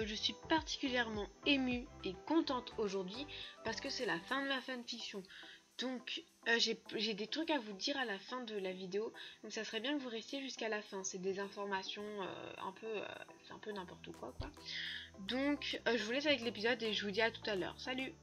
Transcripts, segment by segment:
Je suis particulièrement émue et contente aujourd'hui parce que c'est la fin de ma fanfiction. Donc j'ai des trucs à vous dire à la fin de la vidéo, donc ça serait bien que vous restiez jusqu'à la fin. C'est des informations c'est un peu n'importe quoi. Donc je vous laisse avec l'épisode et je vous dis à tout à l'heure. Salut!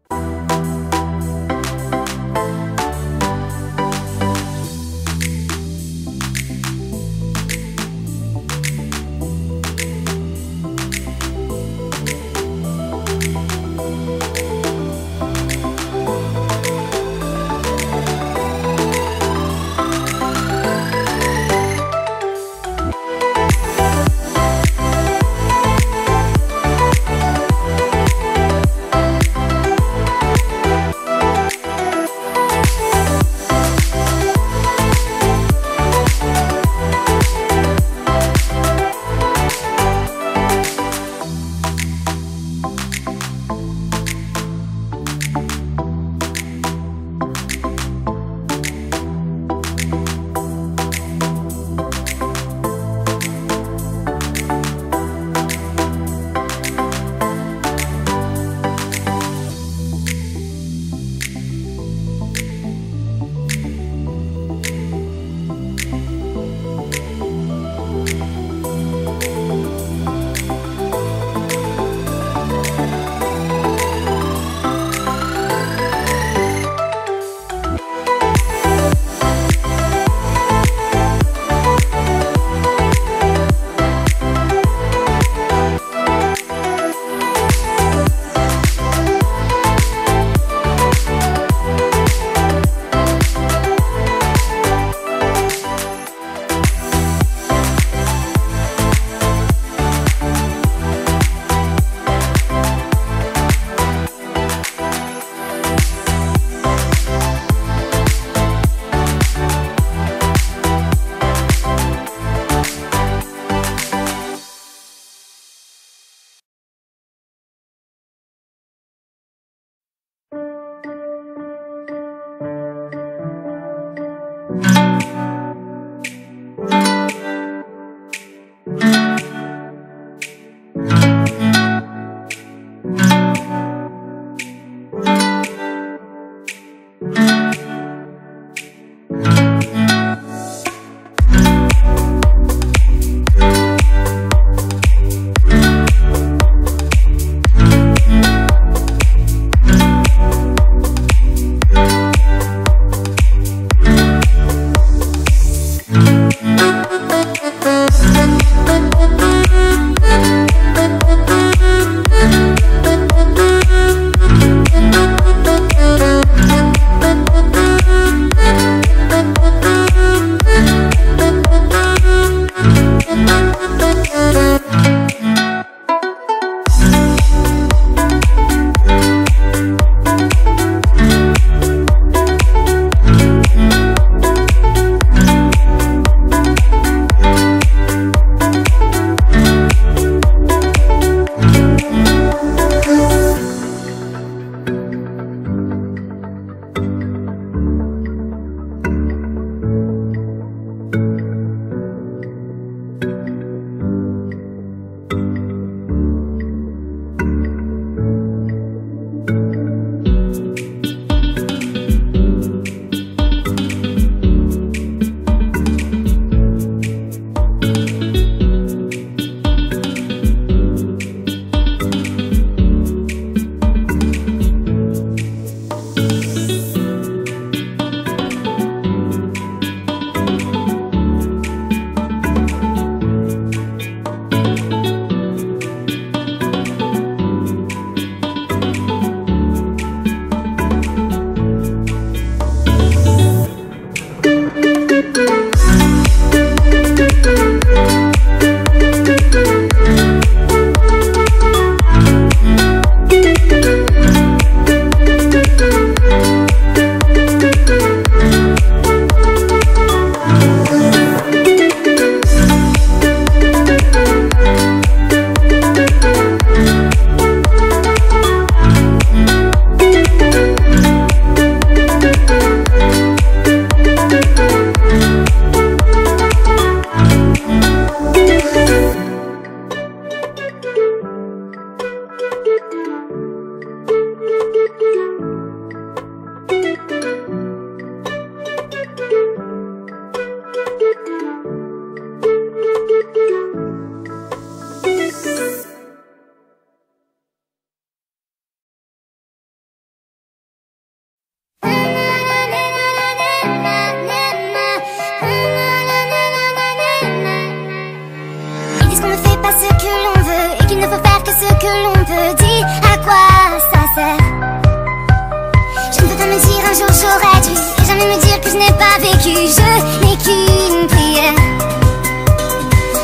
vaincu, je n'ai qu'une prière.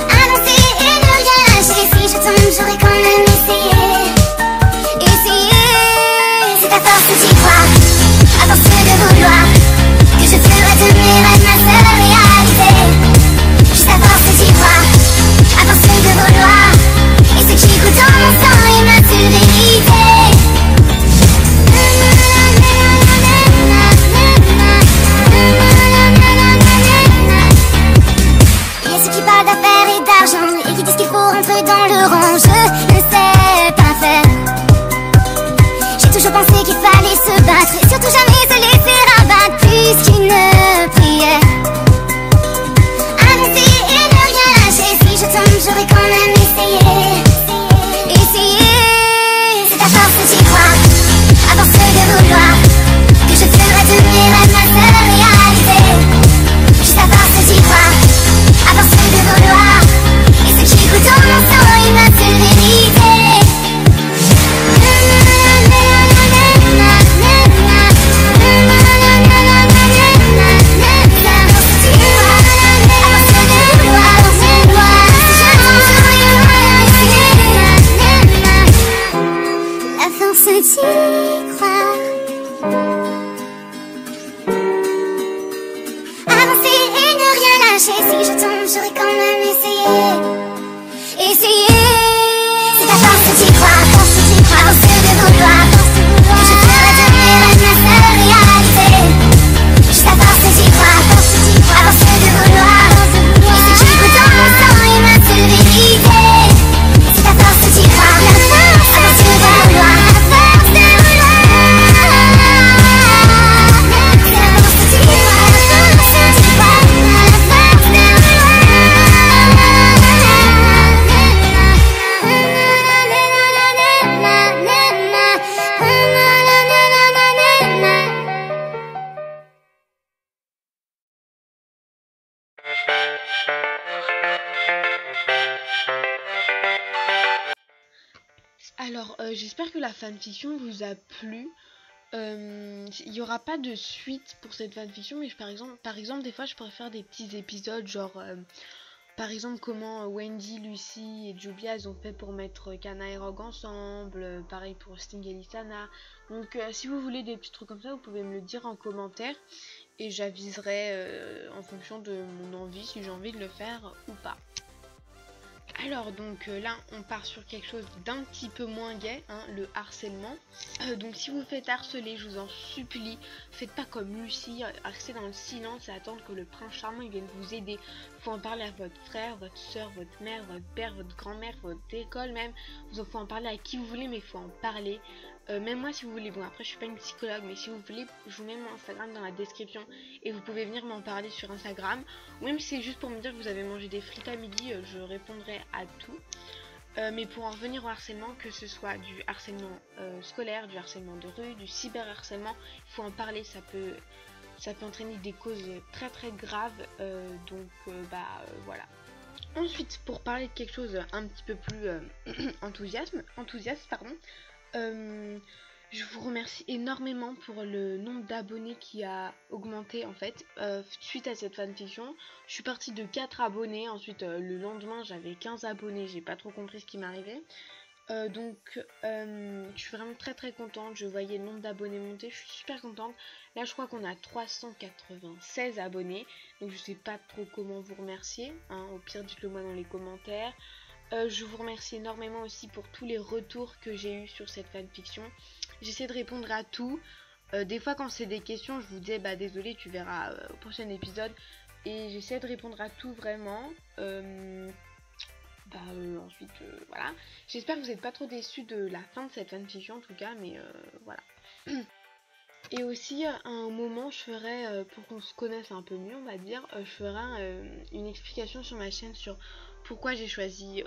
Avancer et ne rien lâcher. Si je tombe, j'aurais quand même essayé. Essayer, c'est à force que j'y crois, à force de vouloir, que je ferai de mes rêves ma seule réalité. Juste à force que j'y crois, à force de vouloir, et ce qui coule dans mon sang est ma seule vérité. Il y a ceux qui parlent d'affaires et d'argent et qui disent qu'il faut rentrer dans le rang. Je ne sais pas faire. J'ai toujours pensé qu'il fallait se battre et surtout jamais se laisser abattre plus qu'une prière. Avancer et ne rien lâcher. Si je tombe, j'aurais quand même essayé. Essayer, c'est à force que j'y crois, à force de vouloir, que je ferai de mes rêves ma seule réalité. Juste à force que j'y crois, à force de vouloir, et ce qui coule dans mon sang est ma seule vérité. La force d'y croire, avancer et ne rien lâcher. Si je tombe, j'aurais quand même essayé. Essayer, c'est à force d'y croire, à force de vouloir, que je ferai de mes rêves ma seule réalité. Juste à force d'y croire, à force de vouloir, et ce qui coule dans mon sang est ma seule vérité. C'est à force d'y croire, à force de vouloir, à force de vouloir. C'est à force d'y croire, à force d'y croire, à force de Alors, j'espère que la fanfiction vous a plu. Il n'y aura pas de suite pour cette fanfiction, mais par exemple, des fois, je pourrais faire des petits épisodes, genre, par exemple, comment Wendy, Lucy et Julia, elles ont fait pour mettre Kana et Rogue ensemble. Pareil pour Sting et Lysana. Donc, si vous voulez des petits trucs comme ça, vous pouvez me le dire en commentaire. Et j'aviserai en fonction de mon envie, si j'ai envie de le faire ou pas. Alors donc là on part sur quelque chose d'un petit peu moins gai, hein, le harcèlement. Donc si vous faites harceler, je vous en supplie, faites pas comme Lucie, restez dans le silence et attendre que le prince charmant il vienne vous aider. Faut en parler à votre frère, votre soeur, votre mère, votre père, votre grand-mère, votre école même. Vous faut en parler à qui vous voulez, mais il faut en parler. Même moi si vous voulez, bon après je suis pas une psychologue, mais si vous voulez je vous mets mon Instagram dans la description et vous pouvez venir m'en parler sur Instagram, ou même si c'est juste pour me dire que vous avez mangé des frites à midi, je répondrai à tout. Mais pour en revenir au harcèlement, que ce soit du harcèlement scolaire, du harcèlement de rue, du cyberharcèlement, il faut en parler, ça peut entraîner des causes très très graves, voilà. Ensuite, pour parler de quelque chose un petit peu plus enthousiaste, je vous remercie énormément pour le nombre d'abonnés qui a augmenté en fait suite à cette fanfiction. Je suis partie de 4 abonnés, ensuite le lendemain j'avais 15 abonnés, j'ai pas trop compris ce qui m'arrivait. Je suis vraiment très très contente, je voyais le nombre d'abonnés monter, je suis super contente. Là je crois qu'on a 396 abonnés, donc je sais pas trop comment vous remercier, hein. Au pire dites-le moi dans les commentaires. Je vous remercie énormément aussi pour tous les retours que j'ai eu sur cette fanfiction. J'essaie de répondre à tout. Des fois quand c'est des questions je vous dis bah désolé tu verras au prochain épisode. Et j'essaie de répondre à tout vraiment. Voilà. J'espère que vous n'êtes pas trop déçus de la fin de cette fanfiction en tout cas, mais voilà. Et aussi à un moment je ferai, pour qu'on se connaisse un peu mieux on va dire, je ferai une explication sur ma chaîne sur pourquoi j'ai choisi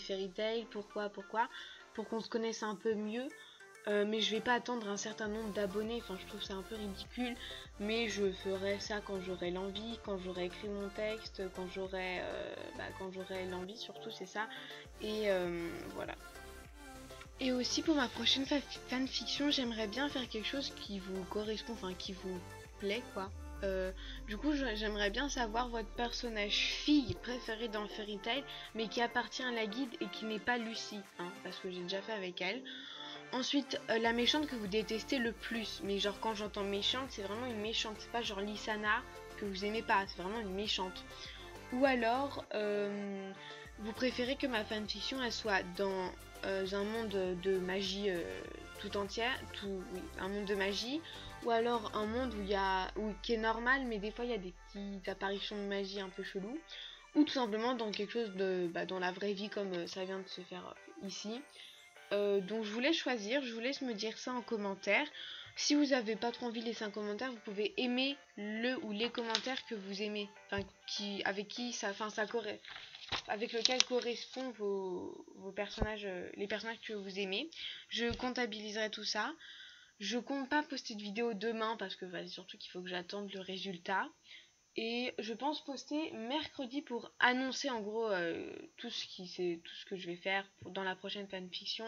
Fairy Tail, pourquoi, pour qu'on se connaisse un peu mieux. Mais je vais pas attendre un certain nombre d'abonnés, enfin je trouve ça un peu ridicule, mais je ferai ça quand j'aurai l'envie, quand j'aurai écrit mon texte, quand j'aurai l'envie surtout, c'est ça. Et voilà. Et aussi pour ma prochaine fanfiction, j'aimerais bien faire quelque chose qui vous correspond, enfin qui vous plaît quoi. Du coup, j'aimerais bien savoir votre personnage fille préféré dans Fairy Tail, mais qui appartient à la guilde et qui n'est pas Lucie, hein, parce que j'ai déjà fait avec elle. Ensuite, la méchante que vous détestez le plus, mais genre quand j'entends méchante, c'est vraiment une méchante, c'est pas genre Lysana que vous aimez pas, c'est vraiment une méchante. Ou alors, vous préférez que ma fanfiction elle soit dans un monde de magie tout entière, oui, un monde de magie, ou alors un monde qui est normal, mais des fois il y a des petites apparitions de magie un peu chelou, ou tout simplement dans quelque chose dans la vraie vie comme ça vient de se faire ici. Donc je vous laisse choisir, je vous laisse me dire ça en commentaire. Si vous n'avez pas trop envie de laisser un commentaire, vous pouvez aimer le ou les commentaires que vous aimez, enfin avec lequel correspond vos personnages, les personnages que vous aimez. Je comptabiliserai tout ça. Je compte pas poster de vidéo demain parce que surtout qu'il faut que j'attende le résultat. Et je pense poster mercredi pour annoncer en gros tout ce que je vais faire dans la prochaine fanfiction.